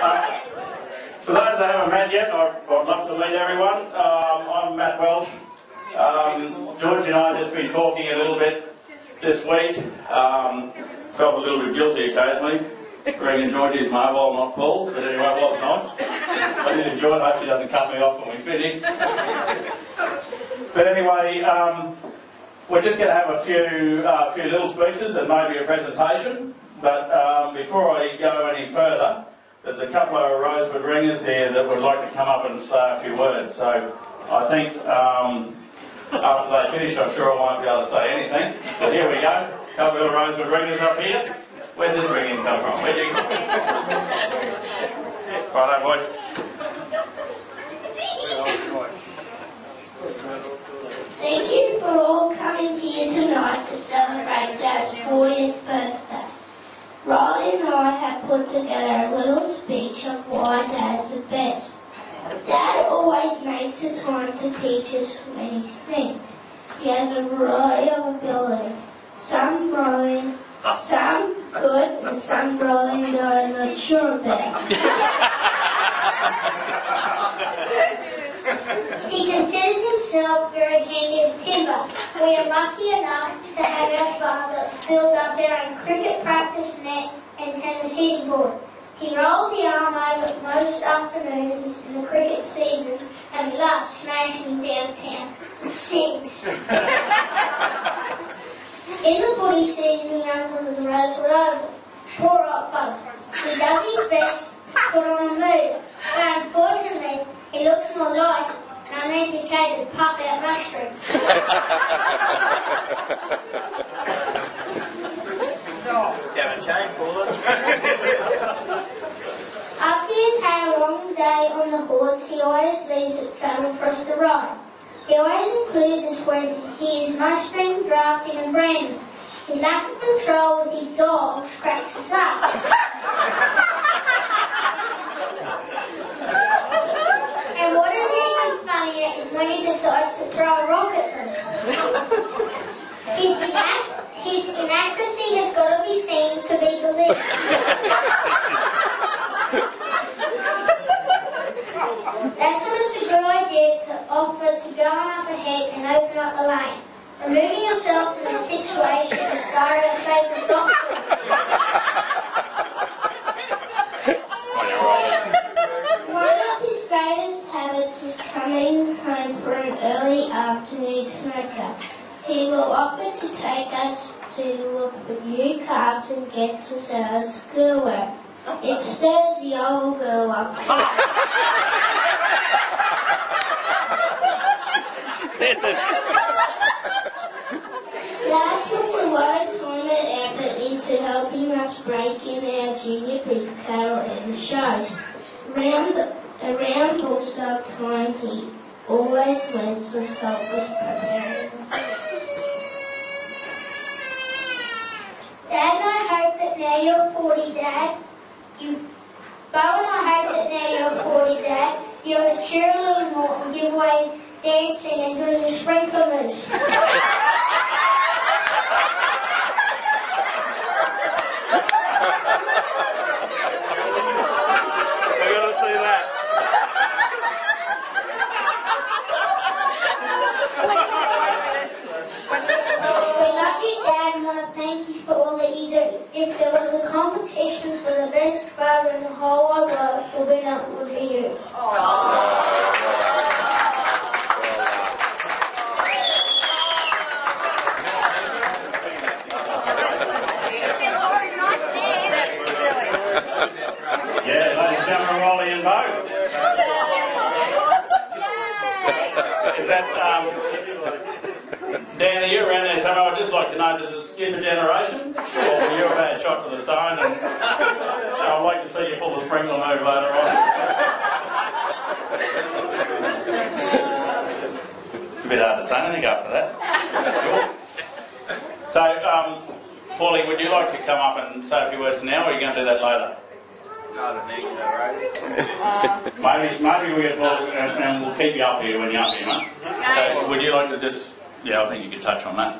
For those that haven't met yet, I'd love to meet everyone. I'm Matt Welsh. George and I have just been talking a little bit this week. Felt a little bit guilty occasionally. Ringing Georgie's mobile, not Paul's, but anyway, it was nice. I did enjoy it. I hope she doesn't cut me off when we finish. But anyway, we're just going to have a few little speeches and maybe a presentation. But before I go any further, there's a couple of Rosewood ringers here that would like to come up and say a few words. So I think after they finish, I'm sure I won't be able to say anything. But here we go. A couple of Rosewood ringers up here. Where does this ringing come from? Where'd you go? Righto, boys. Thank you for all coming here tonight to celebrate Dad's 40th birthday. Riley and I have put together a little speech of why Dad's the best. Dad always makes the time to teach us many things. He has a variety of abilities, some growing, some good, and some growing that I'm not sure about. He considers himself very handy as timber. We are lucky enough to have our father build us our own cricket practice net and tennis hitting board. He rolls the arm over most afternoons in the cricket seasons and loves smashing downtown. Sings. In the footy season, he runs under the Rosewood Oval. Poor old fella. He does his best to put on a mood, but unfortunately, he looks more like an uneducated pop-out mushroom. You haven't changed, Paula. After he's had a long day on the horse, he always leaves it saddle for us to ride. He always includes us when he is mustering, drafting and branding. His lack of control with his dogs cracks us up. And what is even funnier is when he decides to throw a rock at them. His inaccuracy has got to be seen to be believed. That's when it's a good idea to offer to go on up ahead and open up the lane, removing yourself from the situation as far as safe as possible. One of his greatest habits is coming home for an early afternoon smoker. He will offer to take us to look for new cards and get us our schoolwork. It stirs the old girl up. Dad puts a lot of time and effort into helping us break in our junior pig cattle and shows. Around also time, he always lets us help us prepare. Dad, I hope that now you're 40, Dad. Bo and I hope that now you're 40, Dad. You'll mature a little more and give away dancing and doing the sprinklers. We're going to see that. We love you, Dad, and want to thank you for all that you do. If there was a competition for the best father in the whole wide world, the winner would be you. Yeah, ladies and gentlemen, Rolly and Bo. Is that, Dan, are you around there somewhere? I'd just like to know, does it skip a generation? Or are you a bad shot to the stone? And I'd like to see you pull the sprinkler move later on. It's a bit hard to say anything after that. Sure. So, Paulie, would you like to come up and say a few words now, or are you going to do that later? I don't think so, right? Maybe and we'll keep you up here when you're up here, mate. So would you like to just... Yeah, I think you could touch on that.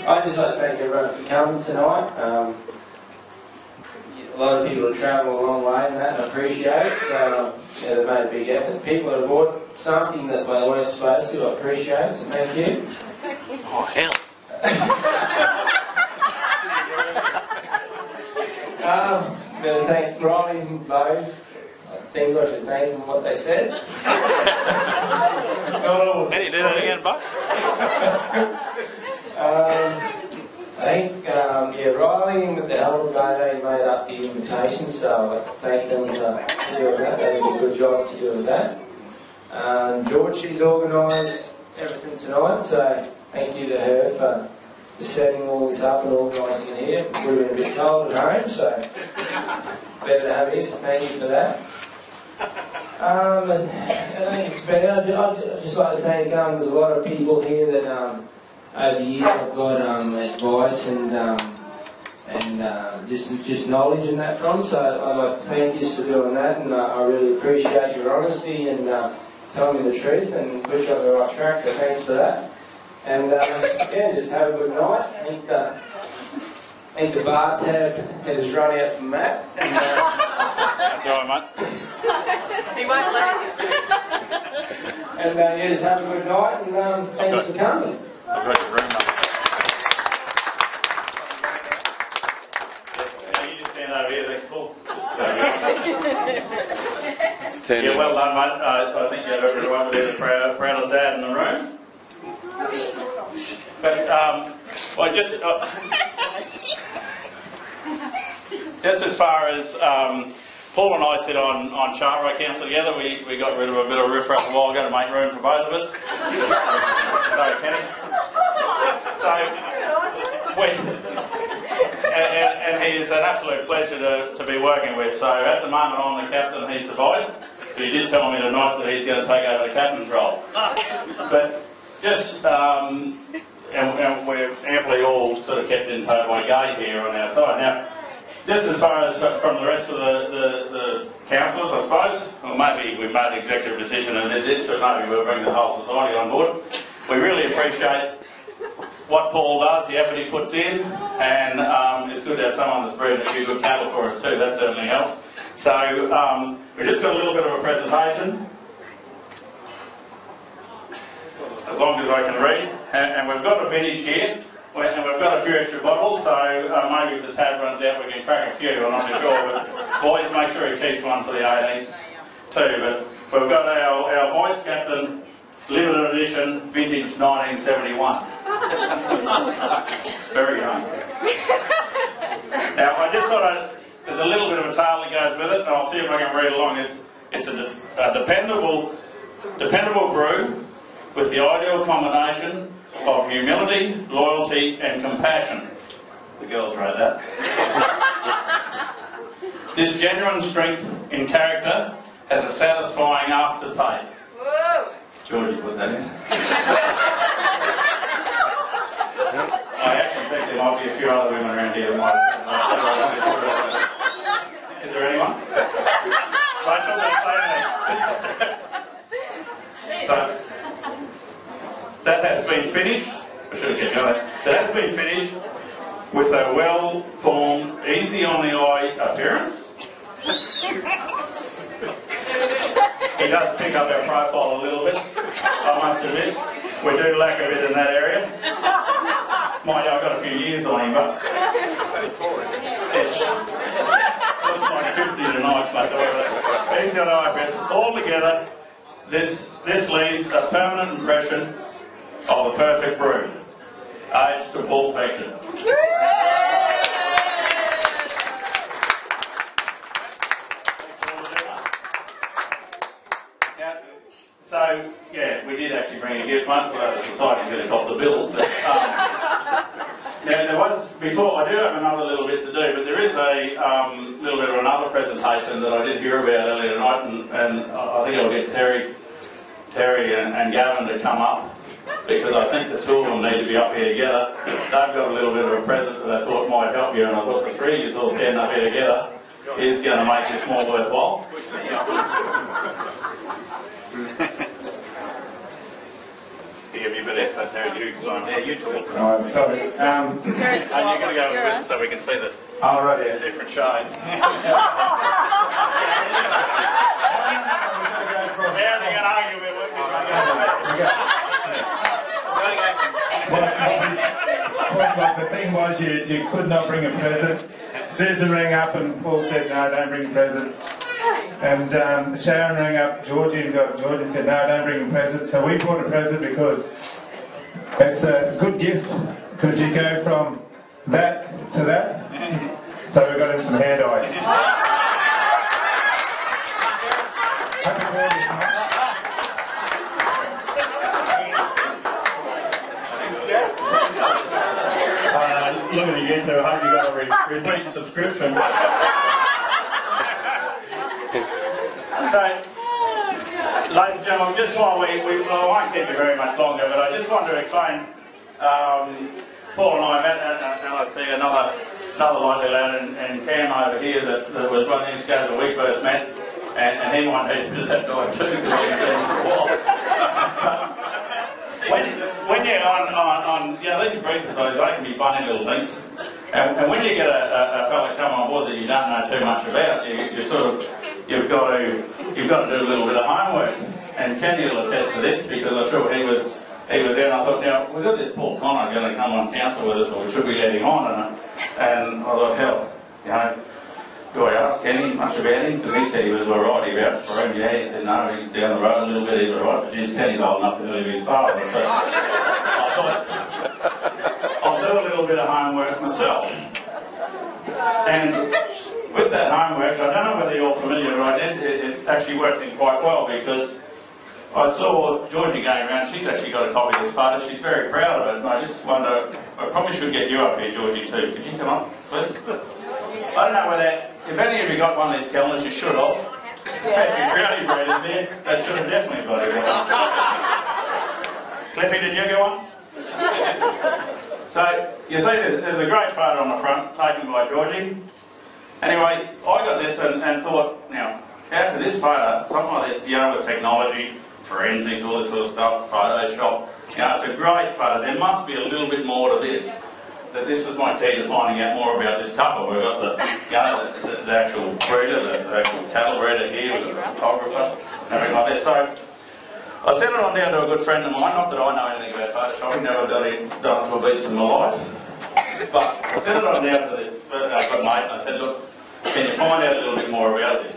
I'd just like to thank everyone for coming tonight. a lot of people have travelled a long way and that, and I appreciate it. So yeah, they made a big effort. People have bought something that they weren't supposed to, I appreciate it, so thank you. Oh, hell. Better thank Riley and both. I think I should thank them for what they said. How do you do that again, Buck? I think, Riley, with the hell of a day, they made up the invitation, so I'd like to thank them for doing that. They did a good job to do that. George, she's organised everything tonight, so thank you to her for setting all this up and organising it here. We've been a bit cold at home, so better to have it, so thank you for that. I think it's better. I'd just like to thank, there's a lot of people here that over the years I've got advice and just knowledge and that from, so I'd like to thank you for doing that, and I really appreciate your honesty and telling me the truth and push you on the right track, so thanks for that. And yeah, just have a good night. I think the bar tab has run out from Matt. And, that's all right, mate. He won't let you. And yeah, just have a good night and thanks for coming. I've got your room, mate. You just stand over here, that's cool. It's turned Yeah, well done, mate. I think you have every right to be the proudest dad in the room. But well, just as far as Paul and I sit on Charbray Council together, we got rid of a bit of riffraff a while ago to make room for both of us. Sorry, Kenny. So and he is an absolute pleasure to be working with. So at the moment I'm the captain, he's the vice. But he did tell me tonight that he's going to take over the captain's role. But just, and we're amply all sort of kept in tow by Gay here on our side. Now, just as far as from the rest of the councillors, I suppose, or maybe we made an executive decision and did this, but maybe we'll bring the whole society on board. We really appreciate what Paul does, the effort he puts in, and it's good to have someone that's breeding a few good cattle for us too, that certainly helps. So, we've just got a little bit of a presentation. As long as I can read, and we've got a vintage here, and we've got a few extra bottles, so maybe if the tab runs out we can crack a few, I'm not sure, but boys, make sure he keeps one for the 18th too. But we've got our Vice Captain limited edition vintage 1971. Very young. Now I just thought there's a little bit of a tale that goes with it, and I'll see if I can read along. It's a dependable brew with the ideal combination of humility, loyalty and compassion. The girls wrote that. This genuine strength in character has a satisfying aftertaste. Whoa! Georgie put that in. I actually think there might be a few other women around here that might. Is there anyone? Rachel, don't say anything. So, that has been finished. I should have kept going. That has been finished with a well-formed, easy on the eye appearance. He does pick up our profile a little bit, I must admit. We do lack a bit in that area. Mind you, I've got a few years on him, but it's looks like 50 tonight, but easy on the eye appearance. Altogether, this leaves a permanent impression of the perfect brew, aged to perfection. So, yeah, we did actually bring a gift one, but the society's going to cop the bill. But, now, there was, before, I do have another little bit to do, but there is a little bit of another presentation that I did hear about earlier tonight, and I think I'll get Terry and Gavin to come up, because I think the two of them need to be up here together. They've got a little bit of a present that I thought might help you, and I thought the three of you all standing up here together is going to make this more worthwhile. give you a bit of effort there. You talk. Alright, sorry. And you're going to go with it so we can see the different shades. How are they going to argue about what The thing was, you could not bring a present. Susan rang up and Paul said, no, don't bring a present. And Sharon rang up Georgie and Georgie said, no, don't bring a present. So we brought a present because it's a good gift, because you go from that to that. So we got him some hair dye. Happy birthday, mate. Looking at you two, I hope you got a repeat subscription. So, ladies and gentlemen, just while I won't keep you very much longer, but I just want to explain, Paul and I met, and I see another likely lad in Cam over here that was one of these guys that we first met, and he might need to do that guy too, because he's seen him for a while. When you're on these briefs, they can be funny little things. And when you get a fella come on board that you don't know too much about, you've got to do a little bit of homework. And Kenny will attest to this, because I thought he was there, and I thought, now we've got this Paul Connor going to come on council with us, or we should be letting on. And I thought, hell, do I ask Kenny much about him? Because he said he was alright. He vouched for him. Yeah, he said no, he's down the road a little bit, he's alright. But geez, Kenny's old enough to live his father. So I thought, I'll do a little bit of homework myself. And with that homework, I don't know whether you're familiar, but it actually works in quite well, because I saw Georgie going around. She's actually got a copy of this photo. She's very proud of it. And I just wonder, I probably should get you up here, Georgie, too. Could you come up, please? I don't know whether, if any of you got one of these calendars, you should have. If Brownie Bread is there, they should have definitely got it. Cliffy, did you get one? So, you see there's a great photo on the front, taken by Georgie. Anyway, I got this and thought, now, after this photo, something like this, with technology, forensics, all this sort of stuff, Photoshop, it's a great photo. There must be a little bit more to this. That this was my key to finding out more about this couple. We've got the actual breeder, the actual cattle breeder here, with the photographer, everything like this. So I sent it on down to a good friend of mine. Not that I know anything about Photoshop, I've never done it to a beast in my life. But I sent it on down to this good mate, and I said, look, can you find out a little bit more about this?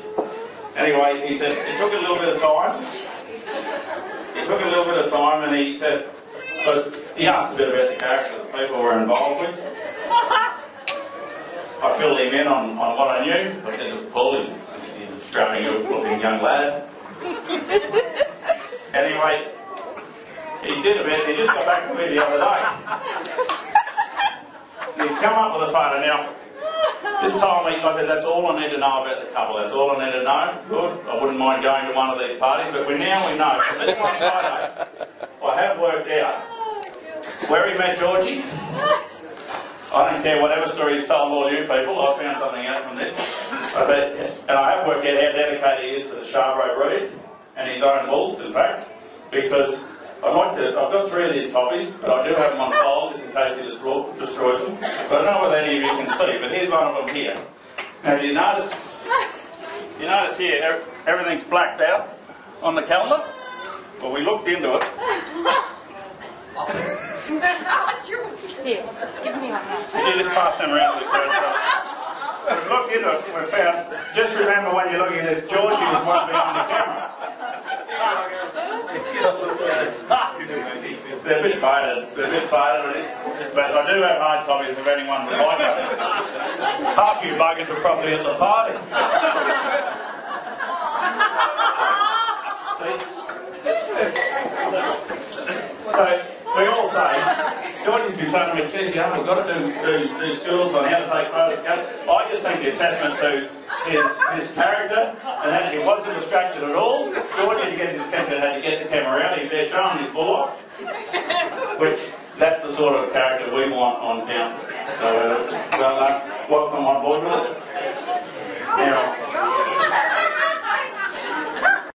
Anyway, he said, it took a little bit of time. And he said, but he asked a bit about the character that people were involved with. I filled him in on what I knew. I said, look, Paul, he's a strapping looking young lad. Anyway, he did a bit. He just got back to me the other day. He's come up with a photo. Now, this time I said, that's all I need to know about the couple. That's all I need to know. Good. I wouldn't mind going to one of these parties, but now we know. From this one photo, I have worked out where he met Georgie. I don't care whatever story he's told all you people, I found something out from this. And I have worked out how dedicated he is to the Charbray breed, and his own bulls, in fact, because I've got 3 of these copies, but I do have them on file just in case he destroys them. So I don't know whether any of you can see, but here's one of them here. Now, do you notice here, everything's blacked out on the calendar? Well, we looked into it. Here, give me one now. You just pass them around to the crowd. We've looked into it, we found, just remember when you're looking at this, Georgie is one behind the camera. They're a bit faded, but I do have hard copies if anyone would like them. Half you buggers were probably at the party. So, we all say, Georgie's been saying to me, geez, we've got to do schools on how to take photos. I just think the attachment to his character, and that he wasn't distracted at all. Georgie, to get his attention, had to get the camera out. He's there showing his bullock, which that's the sort of character we want on council. So, welcome on board with us. Now,